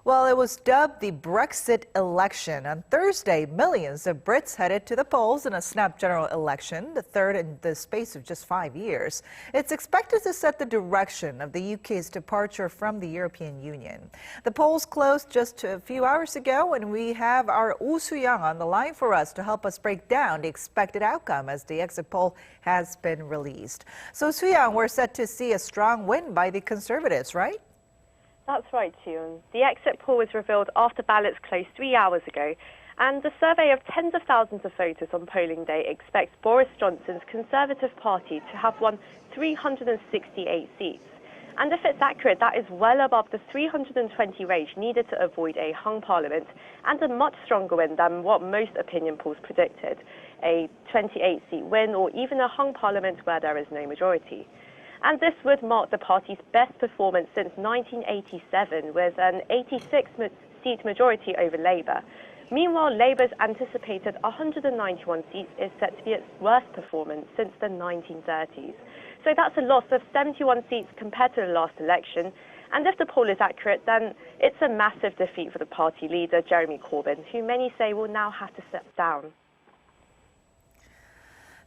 Well, it was dubbed the Brexit Election. On Thursday, millions of Brits headed to the polls in a snap general election, the third in the space of just 5 years. It's expected to set the direction of the UK's departure from the European Union. The polls closed just a few hours ago, and we have our Oh Soo-young on the line for us to help us break down the expected outcome as the exit poll has been released. So, Soo-young, we're set to see a strong win by the Conservatives, right? That's right, June. The exit poll was revealed after ballots closed 3 hours ago, and the survey of tens of thousands of voters on polling day expects Boris Johnson's Conservative Party to have won 368 seats. And if it's accurate, that is well above the 320 range needed to avoid a hung parliament, and a much stronger win than what most opinion polls predicted, a 28-seat win or even a hung parliament where there is no majority. And this would mark the party's best performance since 1987, with an 86-seat majority over Labour. Meanwhile, Labour's anticipated 191 seats is set to be its worst performance since the 1930s. So that's a loss of 71 seats compared to the last election. And if the poll is accurate, then it's a massive defeat for the party leader, Jeremy Corbyn, who many say will now have to step down.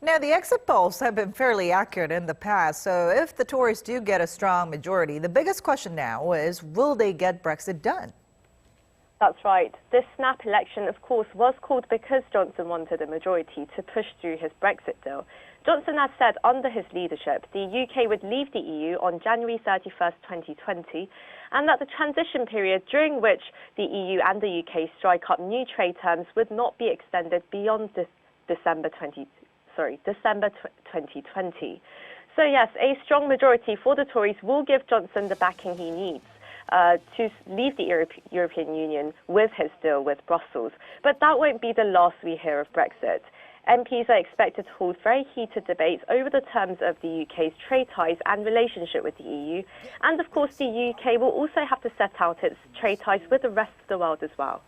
Now, the exit polls have been fairly accurate in the past, so if the Tories do get a strong majority, the biggest question now is, will they get Brexit done? That's right. This snap election, of course, was called because Johnson wanted a majority to push through his Brexit deal. Johnson has said under his leadership, the UK would leave the EU on January 31st, 2020, and that the transition period during which the EU and the UK strike up new trade terms would not be extended beyond December 2020. So yes, a strong majority for the Tories will give Johnson the backing he needs to leave the European Union with his deal with Brussels. But that won't be the last we hear of Brexit. MPs are expected to hold very heated debates over the terms of the UK's trade ties and relationship with the EU. And of course, the UK will also have to set out its trade ties with the rest of the world as well.